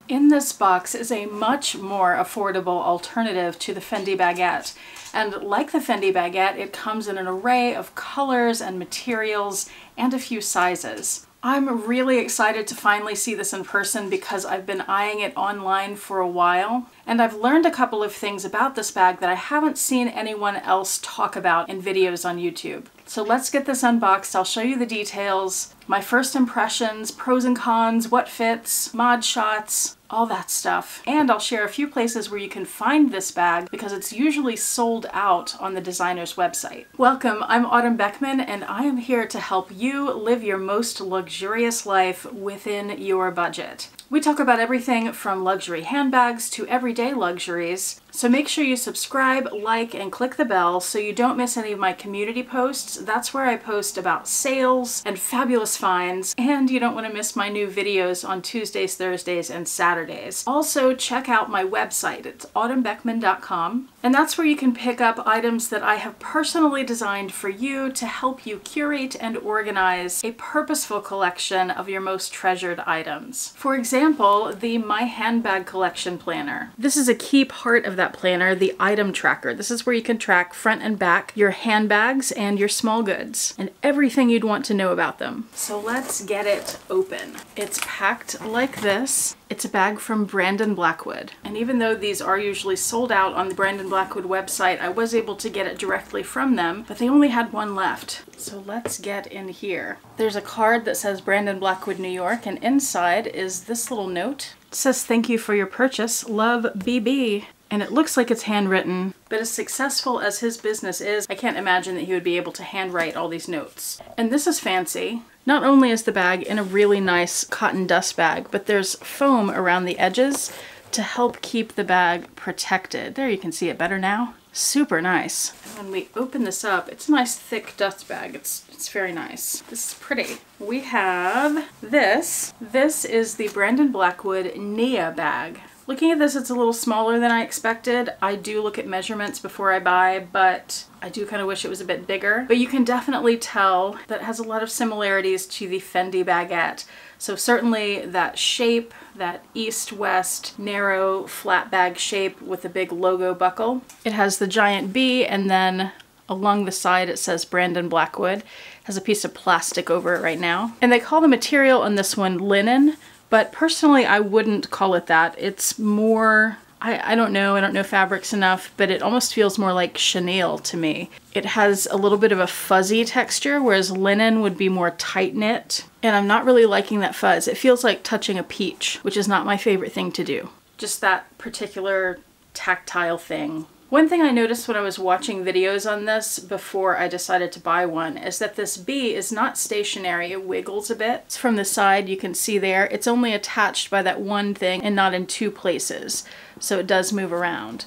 In this box is a much more affordable alternative to the Fendi Baguette. And like the Fendi Baguette, it comes in an array of colors and materials and a few sizes. I'm really excited to finally see this in person because I've been eyeing it online for a while, and I've learned a couple of things about this bag that I haven't seen anyone else talk about in videos on YouTube. So let's get this unboxed. I'll show you the details, my first impressions, pros and cons, what fits, mod shots, all that stuff. And I'll share a few places where you can find this bag because it's usually sold out on the designer's website. Welcome, I'm Autumn Beckman, and I am here to help you live your most luxurious life within your budget. We talk about everything from luxury handbags to everyday luxuries, so make sure you subscribe, like, and click the bell so you don't miss any of my community posts. That's where I post about sales and fabulous finds, and you don't want to miss my new videos on Tuesdays, Thursdays, and Saturdays. Also, check out my website. It's autumnbeckman.com, and that's where you can pick up items that I have personally designed for you to help you curate and organize a purposeful collection of your most treasured items. For example, the My Handbag Collection Planner. This is a key part of that planner, the item tracker. This is where you can track front and back your handbags and your small goods and everything you'd want to know about them. So let's get it open. It's packed like this. It's a bag from Blackwood. And even though these are usually sold out on the Blackwood website, I was able to get it directly from them, but they only had one left. So let's get in here. There's a card that says Blackwood, New York, and inside is this little note. It says, "Thank you for your purchase. Love, BB." And it looks like it's handwritten, but as successful as his business is, I can't imagine that he would be able to handwrite all these notes. And this is fancy. Not only is the bag in a really nice cotton dust bag, but there's foam around the edges to help keep the bag protected. There, you can see it better now. Super nice. And when we open this up, it's a nice thick dust bag. It's very nice. This is pretty. We have this. This is the Blackwood Nia bag. Looking at this, it's a little smaller than I expected. I do look at measurements before I buy, but I do kind of wish it was a bit bigger. But you can definitely tell that it has a lot of similarities to the Fendi Baguette. So certainly that shape, that east-west, narrow, flat bag shape with a big logo buckle. It has the giant B, and then along the side it says Blackwood. It has a piece of plastic over it right now. And they call the material on this one linen, but personally I wouldn't call it that. It's more, I don't know fabrics enough, but it almost feels more like chenille to me. It has a little bit of a fuzzy texture, whereas linen would be more tight-knit. And I'm not really liking that fuzz. It feels like touching a peach, which is not my favorite thing to do. Just that particular tactile thing. One thing I noticed when I was watching videos on this before I decided to buy one is that this B is not stationary, it wiggles a bit. From the side you can see there, it's only attached by that one thing and not in two places, so it does move around.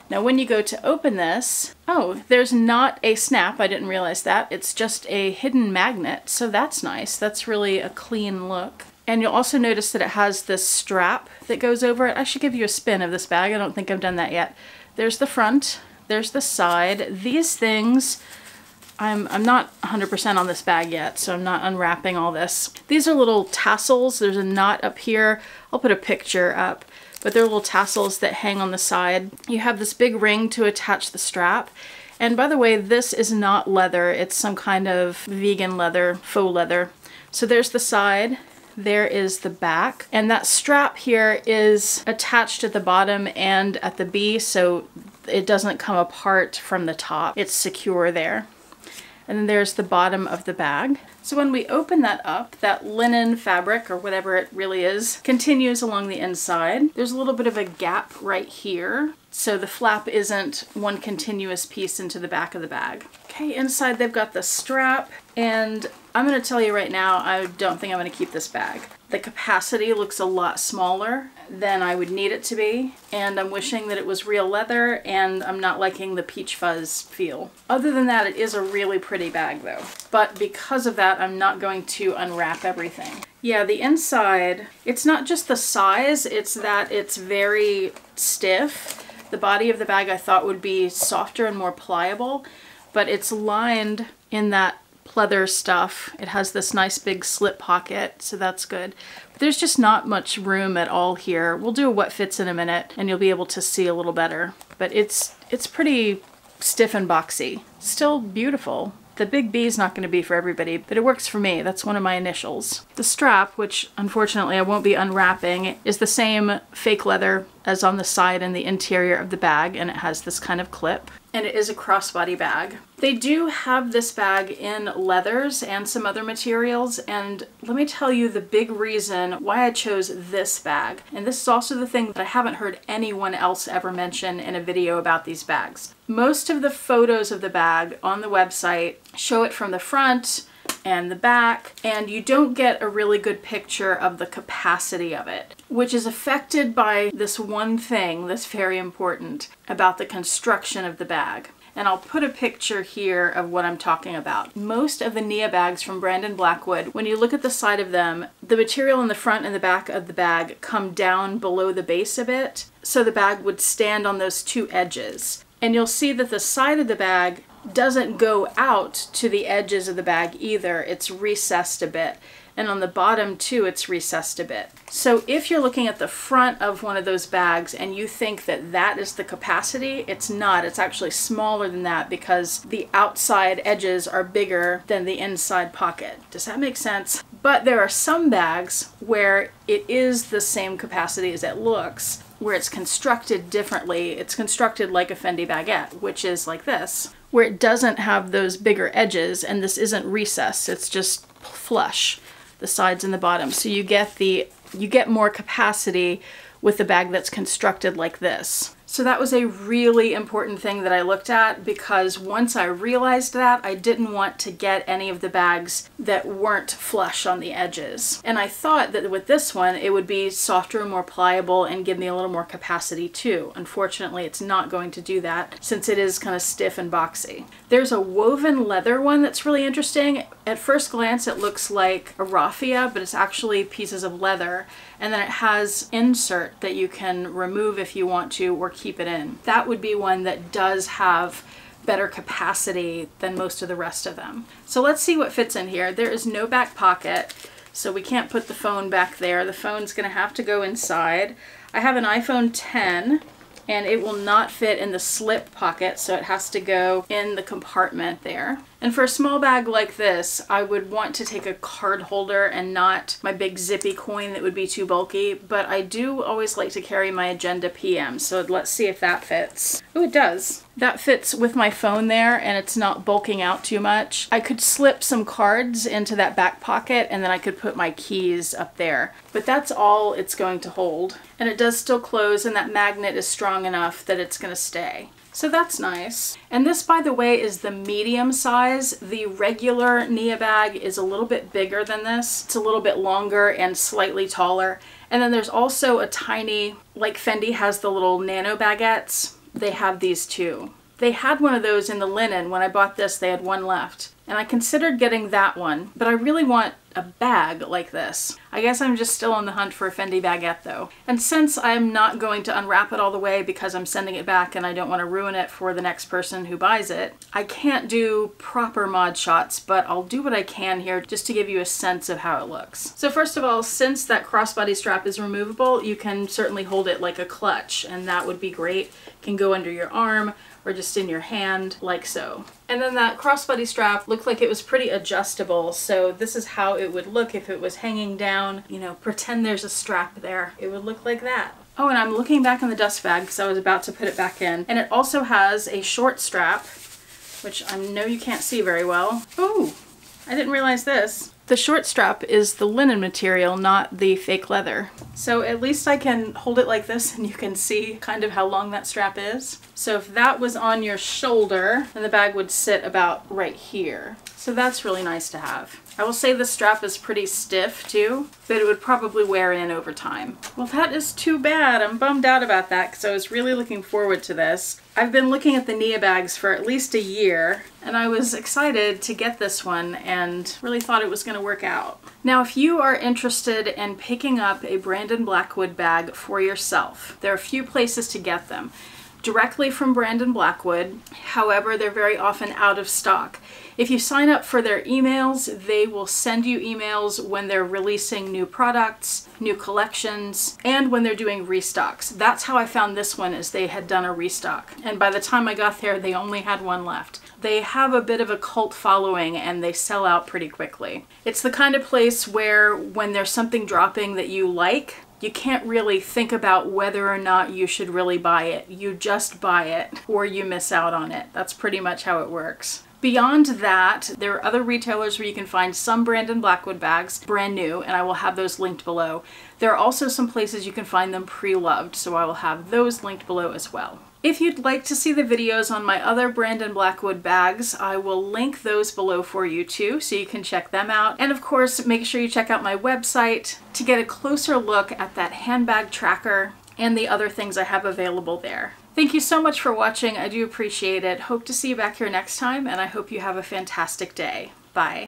Now when you go to open this, oh, there's not a snap, I didn't realize that. It's just a hidden magnet, so that's nice. That's really a clean look. And you'll also notice that it has this strap that goes over it. I should give you a spin of this bag, I don't think I've done that yet. There's the front, there's the side. These things, I'm not 100% on this bag yet, so I'm not unwrapping all this. These are little tassels. There's a knot up here. I'll put a picture up, but they're little tassels that hang on the side. You have this big ring to attach the strap. And by the way, this is not leather. It's some kind of vegan leather, faux leather. So there's the side. There is the back, and that strap here is attached at the bottom and at the B, so it doesn't come apart from the top. It's secure there. And then there's the bottom of the bag. So when we open that up, that linen fabric, or whatever it really is, continues along the inside. There's a little bit of a gap right here, so the flap isn't one continuous piece into the back of the bag. Okay, inside they've got the strap, and I'm going to tell you right now, I don't think I'm going to keep this bag. The capacity looks a lot smaller than I would need it to be, and I'm wishing that it was real leather, and I'm not liking the peach fuzz feel. Other than that, it is a really pretty bag though. But because of that, I'm not going to unwrap everything. Yeah, the inside, it's not just the size, it's that it's very stiff. The body of the bag I thought would be softer and more pliable, but it's lined in that pleather stuff. It has this nice big slip pocket, so that's good. There's just not much room at all here. We'll do a what fits in a minute and you'll be able to see a little better. But it's pretty stiff and boxy. Still beautiful. The big B is not going to be for everybody, but it works for me. That's one of my initials. The strap, which unfortunately I won't be unwrapping, is the same fake leather as on the side and the interior of the bag, and it has this kind of clip. And it is a crossbody bag. They do have this bag in leathers and some other materials, and let me tell you the big reason why I chose this bag. And this is also the thing that I haven't heard anyone else ever mention in a video about these bags. Most of the photos of the bag on the website show it from the front and the back, and you don't get a really good picture of the capacity of it, which is affected by this one thing that's very important about the construction of the bag. And I'll put a picture here of what I'm talking about. Most of the Nia bags from Brandon Blackwood, when you look at the side of them, the material in the front and the back of the bag come down below the base a bit, so the bag would stand on those two edges. And you'll see that the side of the bag doesn't go out to the edges of the bag either. It's recessed a bit. And on the bottom too, it's recessed a bit. So if you're looking at the front of one of those bags and you think that that is the capacity, it's not. It's actually smaller than that because the outside edges are bigger than the inside pocket. Does that make sense? But there are some bags where it is the same capacity as it looks, where it's constructed differently. It's constructed like a Fendi Baguette, which is like this, where it doesn't have those bigger edges, and this isn't recessed, it's just flush, the sides and the bottom. So you get more capacity with the bag that's constructed like this. So that was a really important thing that I looked at, because once I realized that, I didn't want to get any of the bags that weren't flush on the edges. And I thought that with this one, it would be softer and more pliable and give me a little more capacity too. Unfortunately, it's not going to do that since it is kind of stiff and boxy. There's a woven leather one that's really interesting. At first glance, it looks like a raffia, but it's actually pieces of leather. And then it has insert that you can remove if you want to, or keep it in. That would be one that does have better capacity than most of the rest of them. So let's see what fits in here. There is no back pocket, so we can't put the phone back there. The phone's gonna have to go inside. I have an iPhone 10, and it will not fit in the slip pocket, so it has to go in the compartment there. And for a small bag like this, I would want to take a card holder and not my big zippy coin that would be too bulky, but I do always like to carry my Agenda PM, so let's see if that fits. Oh, it does. That fits with my phone there, and it's not bulking out too much. I could slip some cards into that back pocket, and then I could put my keys up there. But that's all it's going to hold. And it does still close, and that magnet is strong enough that it's gonna stay. So that's nice. And this, by the way, is the medium size. The regular Nia bag is a little bit bigger than this. It's a little bit longer and slightly taller. And then there's also a tiny, like Fendi has the little nano baguettes. They have these too. They had one of those in the linen. When I bought this, they had one left. And I considered getting that one, but I really want a bag like this. I guess I'm just still on the hunt for a Fendi Baguette though. And since I'm not going to unwrap it all the way because I'm sending it back and I don't want to ruin it for the next person who buys it, I can't do proper mod shots, but I'll do what I can here just to give you a sense of how it looks. So first of all, since that crossbody strap is removable, you can certainly hold it like a clutch, and that would be great. It can go under your arm or just in your hand, like so. And then that crossbody strap looked like it was pretty adjustable, so this is how it would look if it was hanging down. You know, pretend there's a strap there. It would look like that. Oh, and I'm looking back in the dust bag because I was about to put it back in. And it also has a short strap, which I know you can't see very well. Oh, I didn't realize this. The short strap is the linen material, not the fake leather. So at least I can hold it like this and you can see kind of how long that strap is. So if that was on your shoulder, then the bag would sit about right here. So that's really nice to have. I will say the strap is pretty stiff too, but it would probably wear in over time. Well, that is too bad. I'm bummed out about that because I was really looking forward to this. I've been looking at the Nia bags for at least a year, and I was excited to get this one and really thought it was going to work out. Now, if you are interested in picking up a Brandon Blackwood bag for yourself, there are a few places to get them. directly from Brandon Blackwood. However, they're very often out of stock. If you sign up for their emails, they will send you emails when they're releasing new products, new collections, and when they're doing restocks. That's how I found this one, is they had done a restock. And by the time I got there, they only had one left. They have a bit of a cult following and they sell out pretty quickly. It's the kind of place where when there's something dropping that you like, you can't really think about whether or not you should really buy it. You just buy it or you miss out on it. That's pretty much how it works. Beyond that, there are other retailers where you can find some Brandon Blackwood bags brand new, and I will have those linked below. There are also some places you can find them pre-loved, so I will have those linked below as well. If you'd like to see the videos on my other Brandon Blackwood bags, I will link those below for you too, so you can check them out. And of course, make sure you check out my website to get a closer look at that handbag tracker and the other things I have available there. Thank you so much for watching. I do appreciate it. Hope to see you back here next time, and I hope you have a fantastic day. Bye.